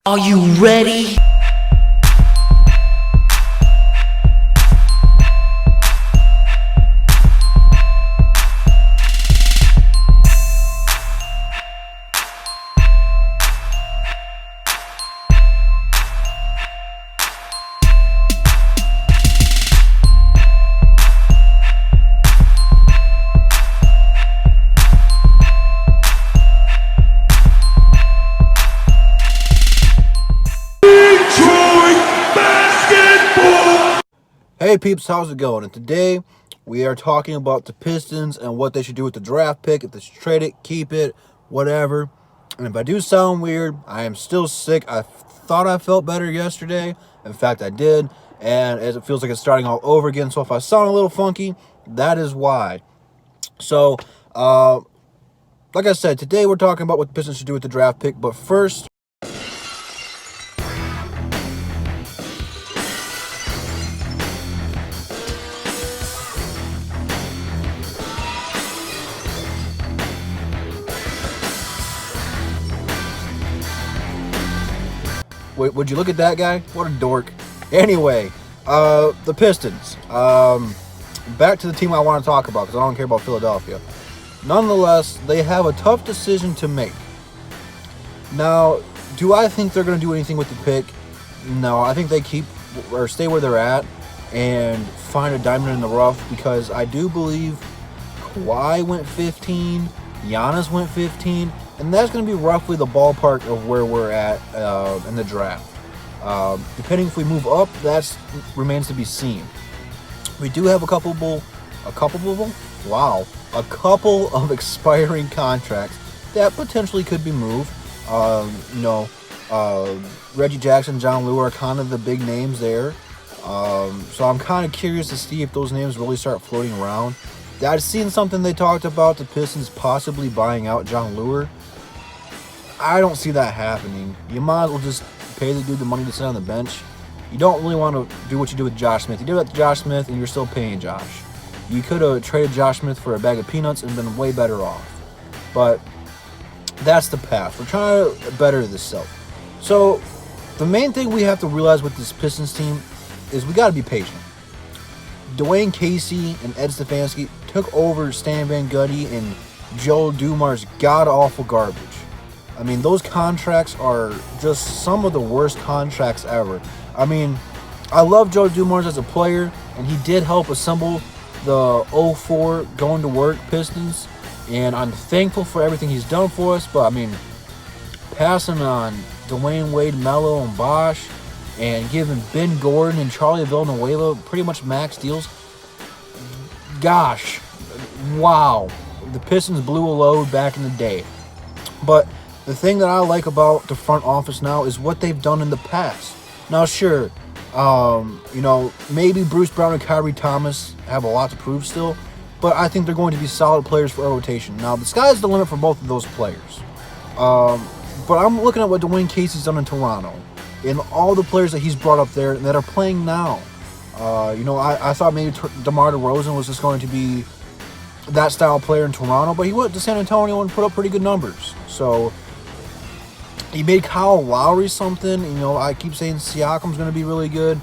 Are you ready? Hey peeps, how's it going? And today we are talking about the Pistons and what they should do with the draft pick, if they should trade it, keep it, whatever. And if I do sound weird, I am still sick. I thought I felt better yesterday. In fact, I did. And as it feels like it's starting all over again. So if I sound a little funky, that is why. So, like I said, today we're talking about what the Pistons should do with the draft pick. But first, wait, would you look at that guy? What a dork. Anyway, the Pistons. Back to the team I want to talk about because I don't care about Philadelphia. Nonetheless, they have a tough decision to make. Now, do I think they're going to do anything with the pick? No, I think they keep or stay where they're at and find a diamond in the rough because I do believe Kawhi went 15, Giannis went 15, and that's going to be roughly the ballpark of where we're at in the draft. Depending if we move up, that remains to be seen. We do have a couple of expiring contracts that potentially could be moved. Reggie Jackson, John Lue are kind of the big names there. So I'm kind of curious to see if those names really start floating around. I've seen something they talked about the Pistons possibly buying out John Lue. I don't see that happening. You might as well just pay the dude the money to sit on the bench. You don't really want to do what you do with Josh Smith. You do that to Josh Smith and you're still paying Josh. You could have traded Josh Smith for a bag of peanuts and been way better off. But that's the path. We're trying to better this self. So the main thing we have to realize with this Pistons team is we got to be patient. Dwayne Casey and Ed Stefanski took over Stan Van Gundy and Joe Dumars' god-awful garbage. I mean, those contracts are just some of the worst contracts ever. I mean, I love Joe Dumars as a player, and he did help assemble the 04 going to work Pistons, and I'm thankful for everything he's done for us, but I mean, passing on Dwayne Wade, Melo, and Bosh, and giving Ben Gordon and Charlie Villanueva pretty much max deals, gosh, wow, the Pistons blew a load back in the day. But the thing that I like about the front office now is what they've done in the past. Now, sure, maybe Bruce Brown and Kyrie Thomas have a lot to prove still, but I think they're going to be solid players for a rotation. Now, the sky's the limit for both of those players. But I'm looking at what Dwayne Casey's done in Toronto and all the players that he's brought up there that are playing now. I thought maybe DeMar DeRozan was just going to be that style player in Toronto, but he went to San Antonio and put up pretty good numbers. So he made Kyle Lowry something. I keep saying Siakam's going to be really good.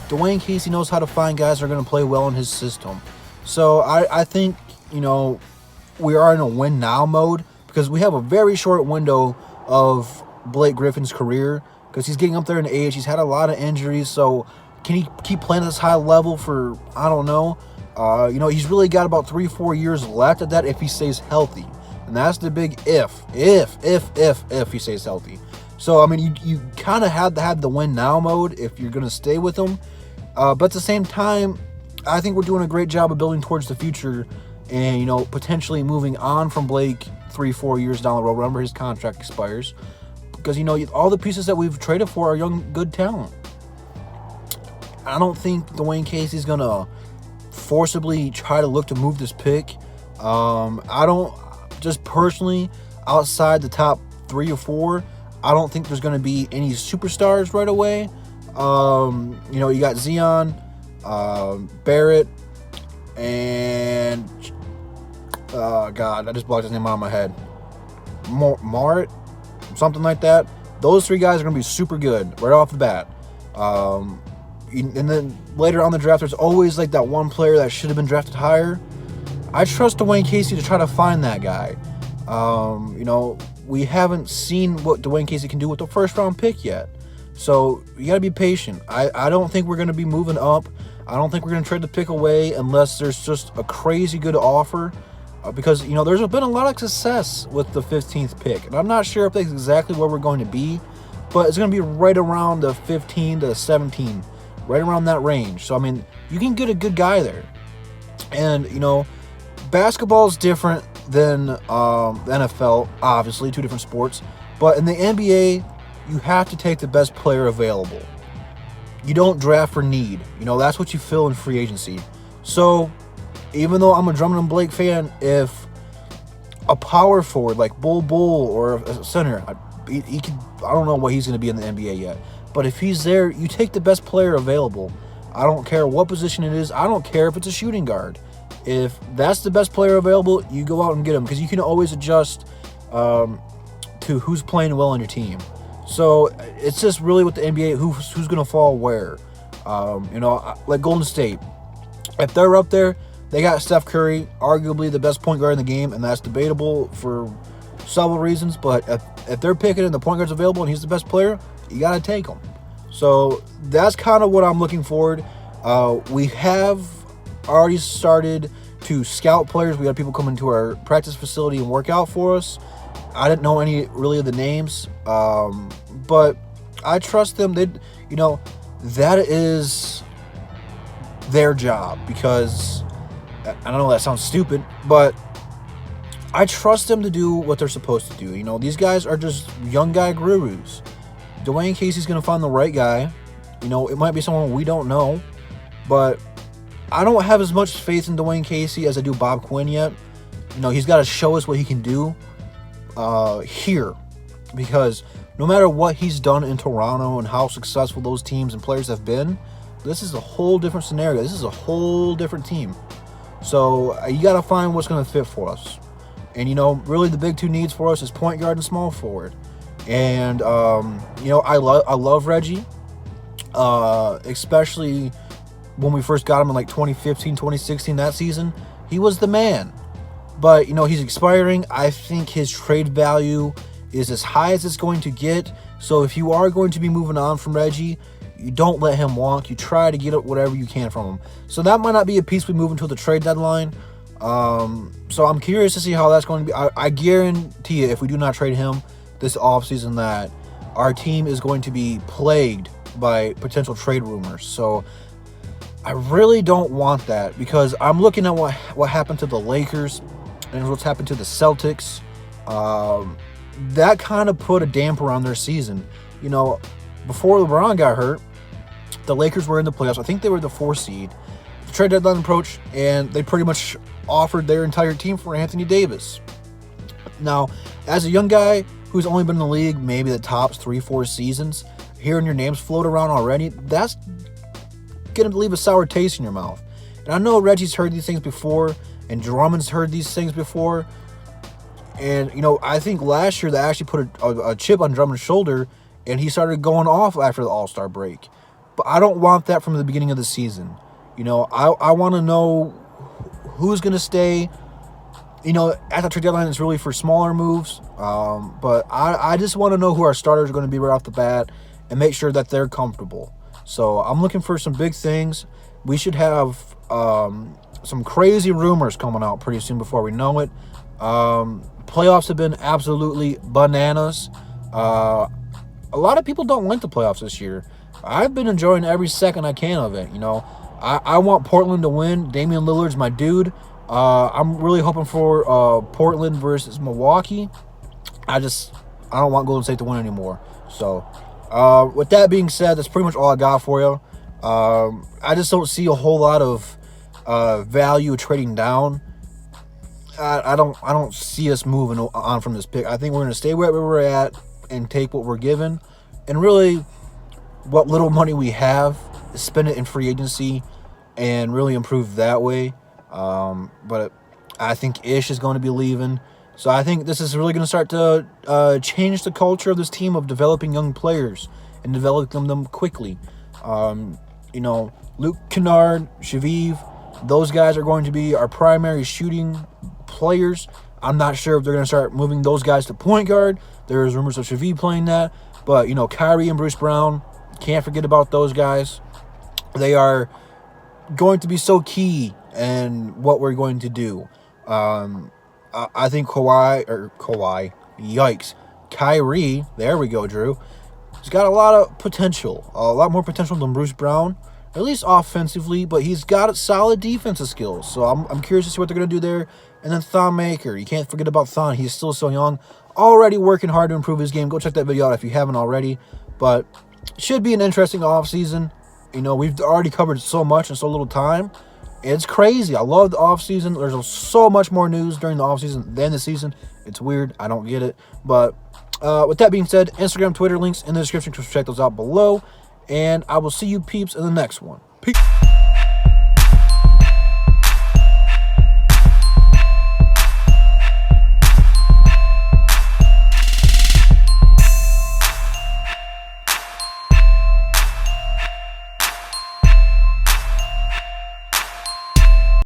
Dwayne Casey knows how to find guys that are going to play well in his system. So I think, we are in a win now mode because we have a very short window of Blake Griffin's career because he's getting up there in age. He's had a lot of injuries. So can he keep playing at this high level for, I don't know. He's really got about 3-4 years left at that if he stays healthy. And that's the big if he stays healthy. So, I mean, you kind of have to have the win now mode if you're going to stay with him. But at the same time, I think we're doing a great job of building towards the future and, potentially moving on from Blake 3-4 years down the road. Remember, his contract expires. Because, all the pieces that we've traded for are young, good talent. I don't think Dwayne Casey's going to forcibly try to look to move this pick. I don't, just personally, outside the top 3 or 4, I don't think there's going to be any superstars right away. You got Zion, Barrett, and God, I just blocked his name out of my head. Marit, something like that. Those three guys are going to be super good right off the bat. And then later on the draft, there's always like that one player that should have been drafted higher. I trust Dwayne Casey to try to find that guy. We haven't seen what Dwayne Casey can do with the first round pick yet. So you got to be patient. I don't think we're going to be moving up. I don't think we're going to trade the pick away unless there's just a crazy good offer. Because, there's been a lot of success with the 15th pick. And I'm not sure if that's exactly where we're going to be. But it's going to be right around the 15 to 17. Right around that range. So, you can get a good guy there. And, basketball is different than the NFL, obviously, two different sports. But in the NBA, you have to take the best player available. You don't draft for need. That's what you fill in free agency. So, even though I'm a Drummond and Blake fan, if a power forward like Bull or a center, he could, I don't know what he's going to be in the NBA yet. But if he's there, you take the best player available. I don't care what position it is. I don't care if it's a shooting guard. If that's the best player available, you go out and get him. Because you can always adjust to who's playing well on your team. So it's just really with the NBA, who's going to fall where. Like Golden State. If they're up there, they got Steph Curry, arguably the best point guard in the game. And that's debatable for several reasons. But if they're picking and the point guard's available and he's the best player, you got to take him. So that's kind of what I'm looking forward. We have already started to scout players. We had people come into our practice facility and work out for us. I didn't know any really of the names, but I trust them. That is their job, because I don't know, that sounds stupid, but I trust them to do what they're supposed to do. These guys are just young guy gurus. Dwayne Casey's going to find the right guy. It might be someone we don't know, but I don't have as much faith in Dwayne Casey as I do Bob Quinn yet. He's got to show us what he can do here, because no matter what he's done in Toronto and how successful those teams and players have been, this is a whole different scenario. This is a whole different team. So you got to find what's going to fit for us. And, really the big two needs for us is point guard and small forward. And, I love Reggie, especially when we first got him in like 2015, 2016, that season. He was the man. But, he's expiring. I think his trade value is as high as it's going to get. So if you are going to be moving on from Reggie, you don't let him walk. You try to get whatever you can from him. So that might not be a piece we move until the trade deadline. So I'm curious to see how that's going to be. I guarantee you, if we do not trade him this offseason, that our team is going to be plagued by potential trade rumors. So I really don't want that, because I'm looking at what happened to the Lakers and what's happened to the Celtics. That kind of put a damper on their season. Before LeBron got hurt, the Lakers were in the playoffs. I think they were the 4th seed. The trade deadline approached, and they pretty much offered their entire team for Anthony Davis. Now, as a young guy who's only been in the league maybe the top 3-4 seasons, hearing your names float around already, that's going to leave a sour taste in your mouth. And I know Reggie's heard these things before, and Drummond's heard these things before. And, I think last year they actually put a chip on Drummond's shoulder, and he started going off after the All-Star break. But I don't want that from the beginning of the season. I want to know who's going to stay. At the trade deadline, it's really for smaller moves. But I just want to know who our starters are going to be right off the bat and make sure that they're comfortable. So I'm looking for some big things. We should have some crazy rumors coming out pretty soon before we know it. Playoffs have been absolutely bananas. A lot of people don't like the playoffs this year. I've been enjoying every second I can of it. I want Portland to win. Damian Lillard's my dude. I'm really hoping for Portland versus Milwaukee. I don't want Golden State to win anymore. So, with that being said, that's pretty much all I got for you. I just don't see a whole lot of value trading down. I don't see us moving on from this pick. I think we're going to stay where we're at and take what we're given, and really what little money we have, spend it in free agency and really improve that way. But I think Ish is going to be leaving, So I think this is really going to start to change the culture of this team of developing young players and developing them quickly. You know, Luke Kennard, Shaviv, those guys are going to be our primary shooting players. I'm not sure if they're going to start moving those guys to point guard. There's rumors of Shaviv playing that. But, you know, Kyrie and Bruce Brown, can't forget about those guys. They are going to be so key in what we're going to do. I think Kyrie, there we go, Drew. He's got a lot of potential, a lot more potential than Bruce Brown, at least offensively, but he's got solid defensive skills. So I'm curious to see what they're going to do there. And then Thon Maker, you can't forget about Thon. He's still so young, already working hard to improve his game. Go check that video out if you haven't already. But should be an interesting offseason. You know, we've already covered so much in so little time. It's crazy. I love the offseason. There's so much more news during the offseason than the season. It's weird. I don't get it. But with that being said, Instagram, Twitter links in the description. Check those out below. And I will see you peeps in the next one. Peace.